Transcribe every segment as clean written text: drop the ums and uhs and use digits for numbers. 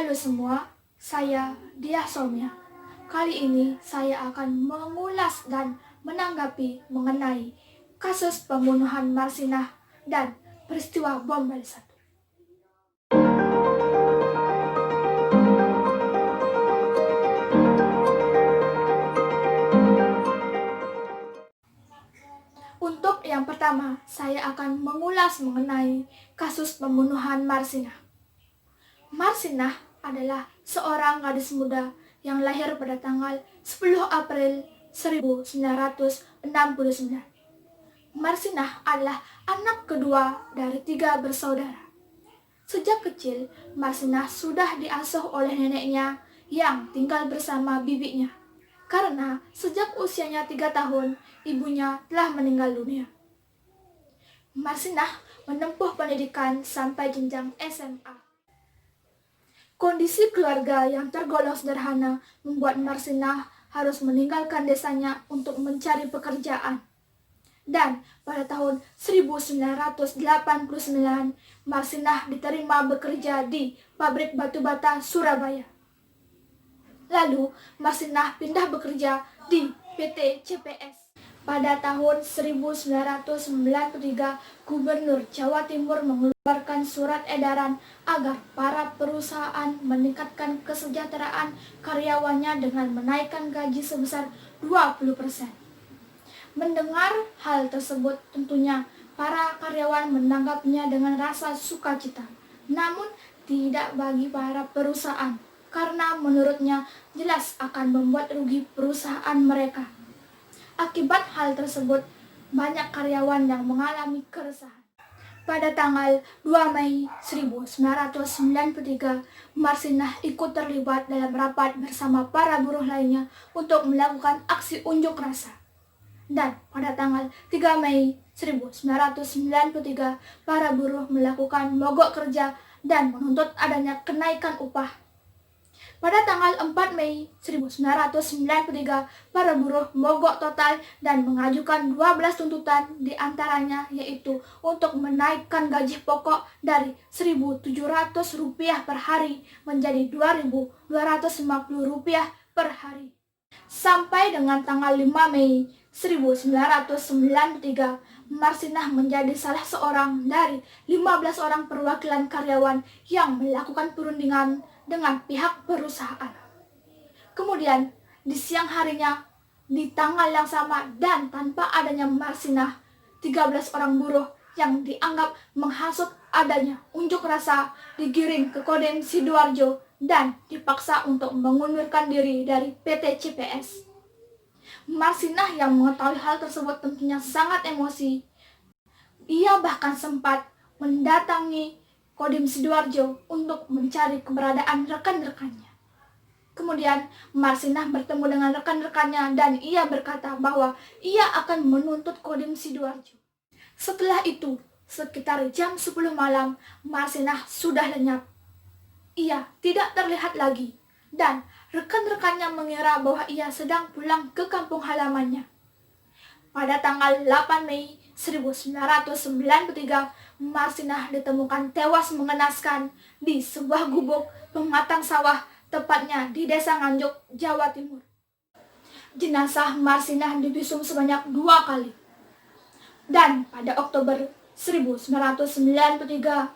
Halo semua, saya Diah Somya. Kali ini saya akan mengulas dan menanggapi mengenai kasus pembunuhan Marsinah dan peristiwa bom Bali 1. Untuk yang pertama, saya akan mengulas mengenai kasus pembunuhan Marsinah. Marsinah adalah seorang gadis muda yang lahir pada tanggal 10 April 1969. Marsinah adalah anak kedua dari 3 bersaudara. Sejak kecil, Marsinah sudah diasuh oleh neneknya yang tinggal bersama bibinya. Karena sejak usianya 3 tahun, ibunya telah meninggal dunia. Marsinah menempuh pendidikan sampai jenjang SMA. Kondisi keluarga yang tergolong sederhana membuat Marsinah harus meninggalkan desanya untuk mencari pekerjaan. Dan pada tahun 1989, Marsinah diterima bekerja di pabrik batu bata Surabaya. Lalu, Marsinah pindah bekerja di PT CPS. Pada tahun 1993, Gubernur Jawa Timur mengeluarkan surat edaran agar para perusahaan meningkatkan kesejahteraan karyawannya dengan menaikkan gaji sebesar 20%. Mendengar hal tersebut, tentunya para karyawan menanggapnya dengan rasa sukacita. Namun, tidak bagi para perusahaan, karena menurutnya jelas akan membuat rugi perusahaan mereka. Akibat hal tersebut, banyak karyawan yang mengalami keresahan. Pada tanggal 2 Mei 1993, Marsinah ikut terlibat dalam rapat bersama para buruh lainnya untuk melakukan aksi unjuk rasa. Dan pada tanggal 3 Mei 1993, para buruh melakukan mogok kerja dan menuntut adanya kenaikan upah. Pada tanggal 4 Mei 1993, para buruh mogok total dan mengajukan 12 tuntutan, diantaranya yaitu untuk menaikkan gaji pokok dari Rp1.700 per hari menjadi Rp2.250 per hari. Sampai dengan tanggal 5 Mei 1993, Marsinah menjadi salah seorang dari 15 orang perwakilan karyawan yang melakukan perundingan dengan pihak perusahaan. Kemudian, di siang harinya, di tanggal yang sama dan tanpa adanya Marsinah, 13 orang buruh yang dianggap menghasut adanya unjuk rasa digiring ke Kodam Sidoarjo dan dipaksa untuk mengundurkan diri dari PT CPS. Marsinah yang mengetahui hal tersebut tentunya sangat emosi. Ia bahkan sempat mendatangi Kodam Sidoarjo untuk mencari keberadaan rekan-rekannya. Kemudian Marsinah bertemu dengan rekan-rekannya dan ia berkata bahwa ia akan menuntut Kodam Sidoarjo. Setelah itu, sekitar jam 10 malam, Marsinah sudah lenyap. Ia tidak terlihat lagi dan rekan-rekannya mengira bahwa ia sedang pulang ke kampung halamannya. Pada tanggal 8 Mei 1993, Marsinah ditemukan tewas mengenaskan di sebuah gubuk pematang sawah, tepatnya di Desa Nganjuk, Jawa Timur. Jenazah Marsinah divisum sebanyak 2 kali. Dan pada Oktober 1993,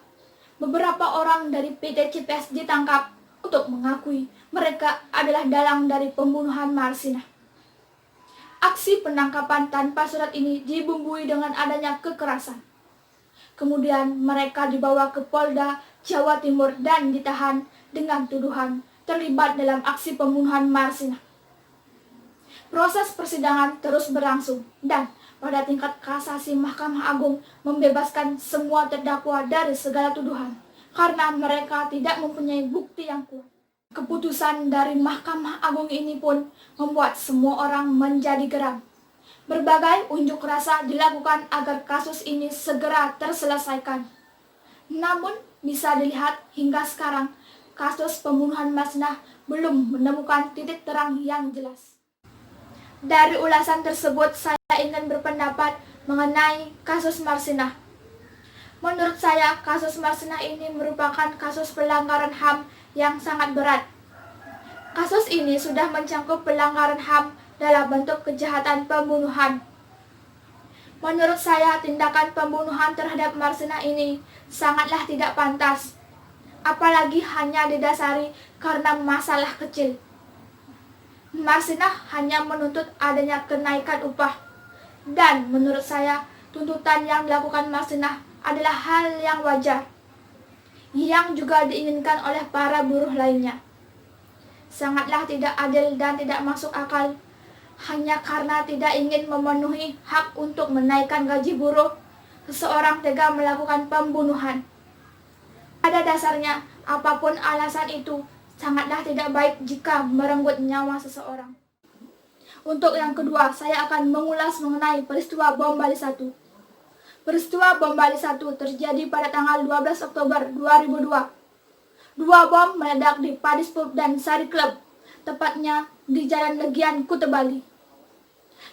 beberapa orang dari PT CPS ditangkap untuk mengakui mereka adalah dalang dari pembunuhan Marsinah. Aksi penangkapan tanpa surat ini dibumbui dengan adanya kekerasan. Kemudian mereka dibawa ke Polda Jawa Timur dan ditahan dengan tuduhan terlibat dalam aksi pembunuhan Marsinah. Proses persidangan terus berlangsung dan pada tingkat kasasi Mahkamah Agung membebaskan semua terdakwa dari segala tuduhan karena mereka tidak mempunyai bukti yang kuat. Keputusan dari Mahkamah Agung ini pun membuat semua orang menjadi geram. Berbagai unjuk rasa dilakukan agar kasus ini segera terselesaikan. Namun, bisa dilihat hingga sekarang, kasus pembunuhan Marsinah belum menemukan titik terang yang jelas. Dari ulasan tersebut, saya ingin berpendapat mengenai kasus Marsinah. Menurut saya, kasus Marsinah ini merupakan kasus pelanggaran HAM yang sangat berat. Kasus ini sudah mencangkup pelanggaran HAM dalam bentuk kejahatan pembunuhan. Menurut saya, tindakan pembunuhan terhadap Marsinah ini sangatlah tidak pantas, apalagi hanya didasari karena masalah kecil. Marsinah hanya menuntut adanya kenaikan upah, dan menurut saya, tuntutan yang dilakukan Marsinah adalah hal yang wajar, yang juga diinginkan oleh para buruh lainnya. Sangatlah tidak adil dan tidak masuk akal, hanya karena tidak ingin memenuhi hak untuk menaikkan gaji buruh, seseorang tega melakukan pembunuhan. Pada dasarnya, apapun alasan itu, sangatlah tidak baik jika merenggut nyawa seseorang. Untuk yang kedua, saya akan mengulas mengenai peristiwa bom Bali 1. Peristiwa bom Bali 1 terjadi pada tanggal 12 Oktober 2002. Dua bom meledak di Padis Pub dan Sari Club, tepatnya di Jalan Legian, Kuta Bali.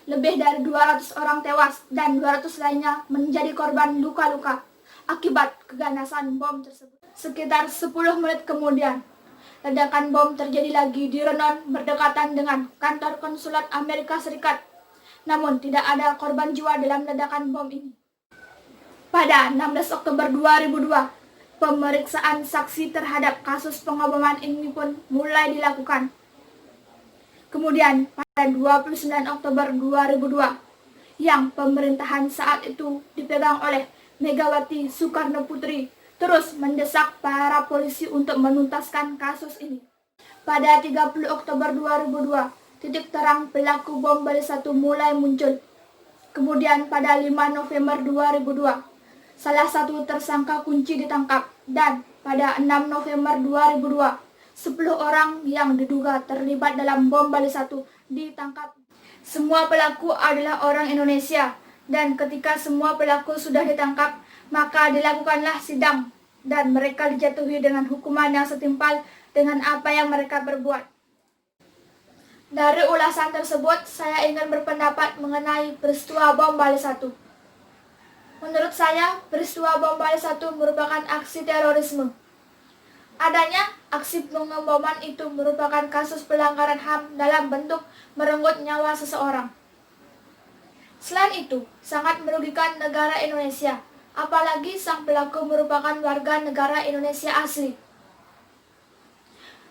Lebih dari 200 orang tewas dan 200 lainnya menjadi korban luka-luka akibat keganasan bom tersebut. Sekitar 10 menit kemudian, ledakan bom terjadi lagi di Renon berdekatan dengan kantor konsulat Amerika Serikat. Namun tidak ada korban jiwa dalam ledakan bom ini. Pada 16 Oktober 2002, pemeriksaan saksi terhadap kasus pengoboman ini pun mulai dilakukan. Kemudian pada 29 Oktober 2002, yang pemerintahan saat itu dipegang oleh Megawati Soekarno Putri terus mendesak para polisi untuk menuntaskan kasus ini. Pada 30 Oktober 2002, titik terang pelaku bom Bali 1 mulai muncul. Kemudian pada 5 November 2002, salah satu tersangka kunci ditangkap, dan pada 6 November 2002, 10 orang yang diduga terlibat dalam bom Bali 1 ditangkap. Semua pelaku adalah orang Indonesia, dan ketika semua pelaku sudah ditangkap, maka dilakukanlah sidang, dan mereka dijatuhi dengan hukuman yang setimpal dengan apa yang mereka perbuat. Dari ulasan tersebut, saya ingin berpendapat mengenai peristiwa bom Bali 1. Menurut saya, peristiwa bom Bali 1 merupakan aksi terorisme. Adanya aksi pengeboman itu merupakan kasus pelanggaran HAM dalam bentuk merenggut nyawa seseorang. Selain itu, sangat merugikan negara Indonesia, apalagi sang pelaku merupakan warga negara Indonesia asli.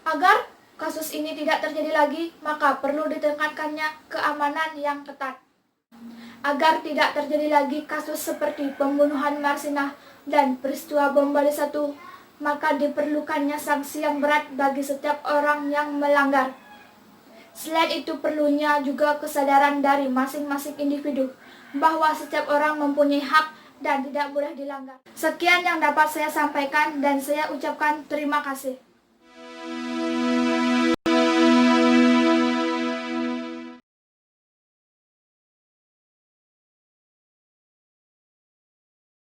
Agar kasus ini tidak terjadi lagi, maka perlu ditingkatkannya keamanan yang ketat. Agar tidak terjadi lagi kasus seperti pembunuhan Marsinah dan peristiwa bom Bali 1, maka diperlukannya sanksi yang berat bagi setiap orang yang melanggar. Selain itu, perlunya juga kesadaran dari masing-masing individu bahwa setiap orang mempunyai hak dan tidak boleh dilanggar. Sekian yang dapat saya sampaikan dan saya ucapkan terima kasih.